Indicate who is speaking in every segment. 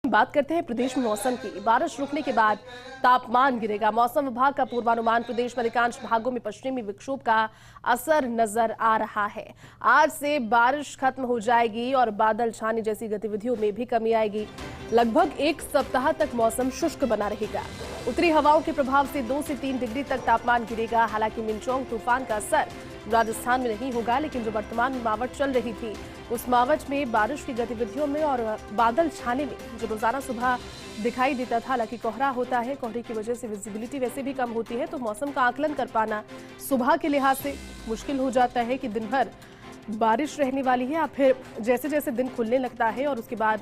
Speaker 1: बात करते हैं प्रदेश में मौसम की। बारिश रुकने के बाद तापमान गिरेगा। मौसम विभाग का पूर्वानुमान, प्रदेश में अधिकांश भागों में पश्चिमी विक्षोभ का असर नजर आ रहा है। आज से बारिश खत्म हो जाएगी और बादल छाने जैसी गतिविधियों में भी कमी आएगी। लगभग एक सप्ताह तक मौसम शुष्क बना रहेगा। उत्तरी हवाओं के प्रभाव से 2 से 3 डिग्री तक तापमान गिरेगा। हालांकि मिंचोंग तूफान का असर राजस्थान में नहीं होगा, लेकिन जो वर्तमान में मावठ चल रही थी उस मावठ में बारिश की गतिविधियों में और बादल छाने में जो रोजाना सुबह दिखाई देता था, हालांकि कोहरा होता है, कोहरे की वजह से विजिबिलिटी वैसे भी कम होती है, तो मौसम का आकलन कर पाना सुबह के लिहाज से मुश्किल हो जाता है कि दिन भर बारिश रहने वाली है या फिर जैसे जैसे दिन खुलने लगता है और उसके बाद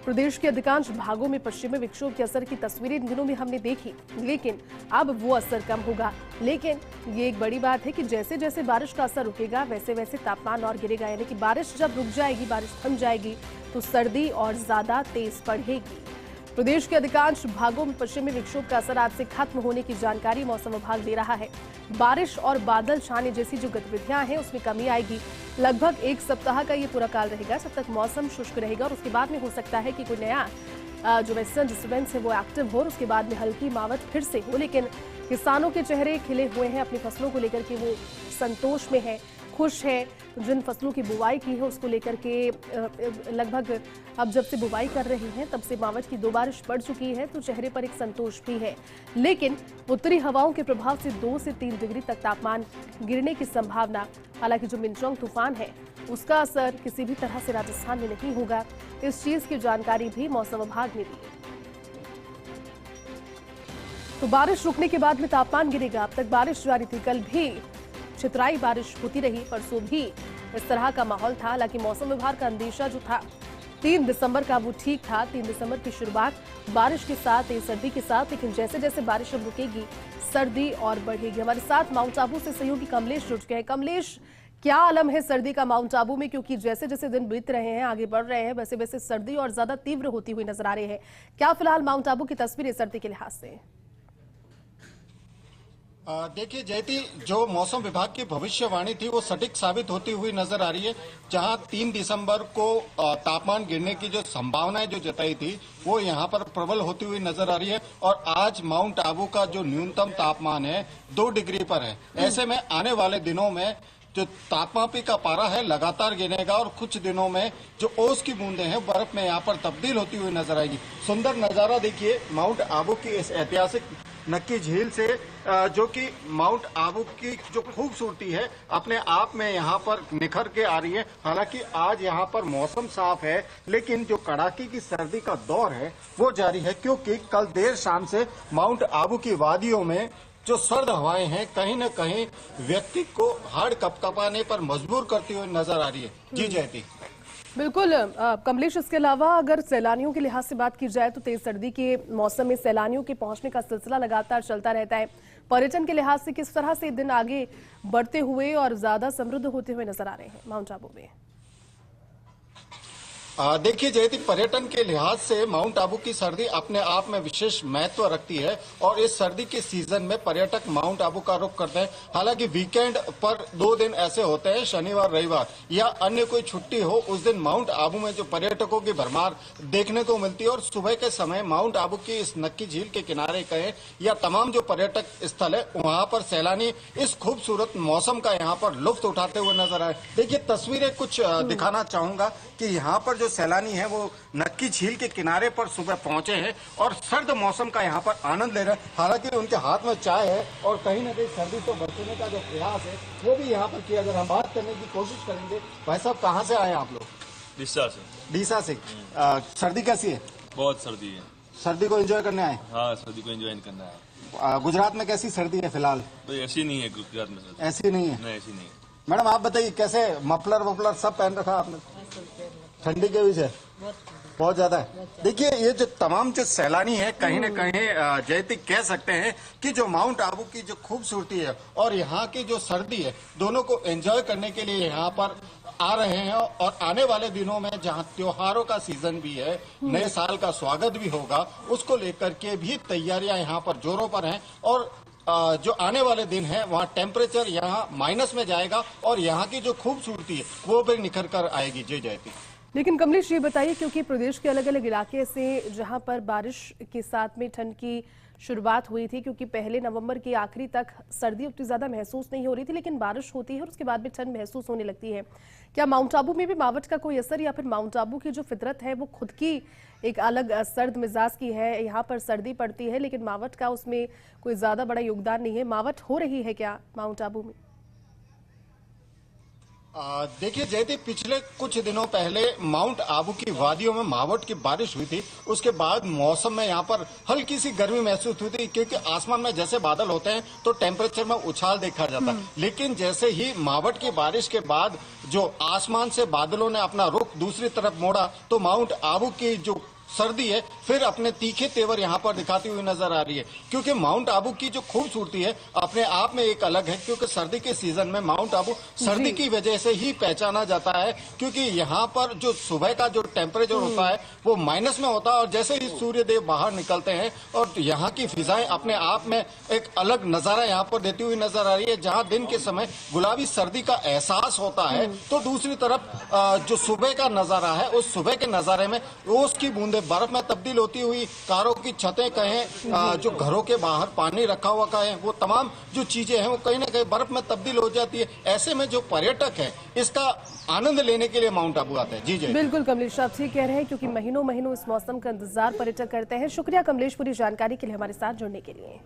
Speaker 1: प्रदेश के अधिकांश भागों में पश्चिमी विक्षोभ के असर की तस्वीरें इन दिनों में हमने देखी, लेकिन अब वो असर कम होगा। लेकिन ये एक बड़ी बात है कि जैसे जैसे बारिश का असर रुकेगा वैसे वैसे तापमान और गिरेगा। यानी कि बारिश जब रुक जाएगी, बारिश थम जाएगी, तो सर्दी और ज्यादा तेज बढ़ेगी। प्रदेश के अधिकांश भागों में पश्चिमी विक्षोभ का असर आज से खत्म होने की जानकारी मौसम विभाग दे रहा है। बारिश और बादल छाने जैसी जो गतिविधियां हैं उसमें कमी आएगी। लगभग एक सप्ताह का ये पूरा काल रहेगा, जब तक मौसम शुष्क रहेगा और उसके बाद में हो सकता है कि कोई नया जो वेस्टर्न डिस्टर्बेंस है वो एक्टिव हो और उसके बाद में हल्की मावठ फिर से हो। लेकिन किसानों के चेहरे खिले हुए हैं अपनी फसलों को लेकर के, वो संतोष में है, खुश है। जिन फसलों की बुवाई की है उसको लेकर के लगभग अब जब से बुवाई कर रहे हैं तब से मावठ की 2 बारिश पड़ चुकी है, तो चेहरे पर एक संतोष भी है। लेकिन उत्तरी हवाओं के प्रभाव से 2 से 3 डिग्री तक तापमान गिरने की संभावना। हालांकि जो मिंचोंग तूफान है उसका असर किसी भी तरह से राजस्थान में नहीं होगा, इस चीज की जानकारी भी मौसम विभाग ने दी। तो बारिश रुकने के बाद में तापमान गिरेगा। अब तक बारिश जारी थी, कल भी छितराई बारिश होती रही, परसों भी इस तरह का माहौल था। हालांकि मौसम विभाग का अंदेशा जो था 3 दिसंबर का वो ठीक था। 3 दिसंबर की शुरुआत बारिश के साथ, तेज सर्दी के साथ, लेकिन जैसे जैसे बारिश अब रुकेगी सर्दी और बढ़ेगी। हमारे साथ माउंट आबू से सहयोगी कमलेश जुड़ गए हैं। कमलेश, क्या आलम है सर्दी का माउंट आबू में? क्योंकि जैसे जैसे दिन बीत रहे हैं, आगे बढ़ रहे हैं, वैसे वैसे सर्दी और ज्यादा तीव्र होती हुई नजर आ रही है। क्या फिलहाल माउंट आबू की तस्वीरें सर्दी के लिहाज से?
Speaker 2: देखिए जयती, जो मौसम विभाग की भविष्यवाणी थी वो सटीक साबित होती हुई नजर आ रही है। जहां 3 दिसंबर को तापमान गिरने की जो संभावनाएं जो जताई थी वो यहां पर प्रबल होती हुई नजर आ रही है और आज माउंट आबू का जो न्यूनतम तापमान है 2 डिग्री पर है। ऐसे में आने वाले दिनों में जो तापमापी का पारा है लगातार गिरेगा और कुछ दिनों में जो ओस की बूंदें हैं बर्फ में यहाँ पर तब्दील होती हुई नजर आएगी। सुंदर नजारा देखिए माउंट आबू की इस ऐतिहासिक नक्की झील से, जो कि माउंट आबू की जो खूबसूरती है अपने आप में यहाँ पर निखर के आ रही है। हालांकि आज यहाँ पर मौसम साफ है, लेकिन जो कड़ाके की सर्दी का दौर है वो जारी है, क्योंकि कल देर शाम से माउंट आबू की वादियों में जो सर्द हवाएं हैं कहीं न कहीं व्यक्ति को हाड़ कपकपाने पर मजबूर करती हुई नजर आ रही है। जी जयती।
Speaker 1: बिल्कुल कमलेश, इसके अलावा अगर सैलानियों के लिहाज से बात की जाए तो तेज सर्दी के मौसम में सैलानियों के पहुंचने का सिलसिला लगातार चलता रहता है। पर्यटन के लिहाज से किस तरह से दिन आगे बढ़ते हुए और ज्यादा समृद्ध होते हुए नजर आ रहे हैं माउंट आबू में?
Speaker 2: देखिए जयती, पर्यटन के लिहाज से माउंट आबू की सर्दी अपने आप में विशेष महत्व रखती है और इस सर्दी के सीजन में पर्यटक माउंट आबू का रुख करते हैं। हालांकि वीकेंड पर 2 दिन ऐसे होते हैं, शनिवार रविवार या अन्य कोई छुट्टी हो, उस दिन माउंट आबू में जो पर्यटकों की भरमार देखने को मिलती है और सुबह के समय माउंट आबू की इस नक्की झील के किनारे कहे या तमाम जो पर्यटक स्थल है वहां पर सैलानी इस खूबसूरत मौसम का यहाँ पर लुत्फ उठाते हुए नजर आए। देखिए तस्वीरें कुछ दिखाना चाहूंगा कि यहाँ पर जो सैलानी है वो नक्की झील के किनारे पर सुबह पहुंचे हैं और सर्द मौसम का यहाँ पर आनंद ले रहे हैं। हालांकि उनके हाथ में चाय है और कहीं ना कहीं सर्दी से बचने का जो प्रयास है वो भी यहाँ पर किया। अगर हम बात करने की कोशिश करेंगे, भाई साहब कहाँ से आए आप लोग?
Speaker 3: डीसा से।
Speaker 2: डीसा से। सर्दी कैसी है?
Speaker 3: बहुत सर्दी है।
Speaker 2: सर्दी को एंजॉय करने आए?
Speaker 3: हाँ, सर्दी को एंजॉय करना है।
Speaker 2: गुजरात में कैसी सर्दी है फिलहाल?
Speaker 3: तो ऐसी नहीं है गुजरात में सर्दी।
Speaker 2: ऐसी नहीं है?
Speaker 3: नहीं, ऐसी नहीं।
Speaker 2: मैडम आप बताइए, कैसे मफलर वफलर सब पहन रखा आपने? ठंडी के विषय बहुत ज्यादा है। देखिए ये जो तमाम जो सैलानी है कहीं न कहीं जयती कह सकते हैं कि जो माउंट आबू की जो खूबसूरती है और यहाँ की जो सर्दी है दोनों को एंजॉय करने के लिए यहाँ पर आ रहे हैं और आने वाले दिनों में जहाँ त्योहारों का सीजन भी है, नए साल का स्वागत भी होगा, उसको लेकर के भी तैयारियां यहाँ पर जोरों पर हैं और जो आने वाले दिन है वहाँ टेम्परेचर यहाँ माइनस में जाएगा और यहाँ की जो खूबसूरती है वो भी निखर कर आएगी। जी जयती।
Speaker 1: लेकिन कमलेश ये बताइए, क्योंकि प्रदेश के अलग अलग इलाके से जहां पर बारिश के साथ में ठंड की शुरुआत हुई थी, क्योंकि पहले नवंबर के आखिरी तक सर्दी उतनी ज्यादा महसूस नहीं हो रही थी, लेकिन बारिश होती है और उसके बाद भी ठंड महसूस होने लगती है। क्या माउंट आबू में भी मावठ का कोई असर, या फिर माउंट आबू की जो फितरत है वो खुद की एक अलग सर्द मिजाज की है? यहाँ पर सर्दी पड़ती है लेकिन मावठ का उसमें कोई ज्यादा बड़ा योगदान नहीं है। मावठ हो रही है क्या माउंट आबू में?
Speaker 2: देखिए जयदीप, पिछले कुछ दिनों पहले माउंट आबू की वादियों में मावठ की बारिश हुई थी। उसके बाद मौसम में यहाँ पर हल्की सी गर्मी महसूस हुई थी, क्योंकि आसमान में जैसे बादल होते हैं तो टेम्परेचर में उछाल देखा जाता है। लेकिन जैसे ही मावठ की बारिश के बाद जो आसमान से बादलों ने अपना रुख दूसरी तरफ मोड़ा, तो माउंट आबू की जो सर्दी है फिर अपने तीखे तेवर यहाँ पर दिखाती हुई नजर आ रही है। क्योंकि माउंट आबू की जो खूबसूरती है अपने आप में एक अलग है, क्योंकि सर्दी के सीजन में माउंट आबू सर्दी की वजह से ही पहचाना जाता है, क्योंकि यहाँ पर जो सुबह का जो टेम्परेचर होता है वो माइनस में होता है, और जैसे ही सूर्यदेव बाहर निकलते हैं और यहाँ की फिजाएं अपने आप में एक अलग नजारा यहाँ पर देती हुई नजर आ रही है। जहाँ दिन के समय गुलाबी सर्दी का एहसास होता है, तो दूसरी तरफ जो सुबह का नजारा है उस सुबह के नजारे में ओस की बूंदे बर्फ में तब्दील होती हुई, कारों की छतें कहें, जो घरों के बाहर पानी रखा हुआ कहें, वो तमाम जो चीजें हैं वो कहीं ना कहीं बर्फ में तब्दील हो जाती है। ऐसे में जो पर्यटक है इसका आनंद लेने के लिए माउंट आबू आते हैं। जी
Speaker 1: बिल्कुल कमलेश, आप ठीक कह रहे हैं, क्योंकि महीनों महीनों इस मौसम का इंतजार पर्यटक करते हैं। शुक्रिया कमलेश पूरी जानकारी के लिए हमारे साथ जुड़ने के लिए।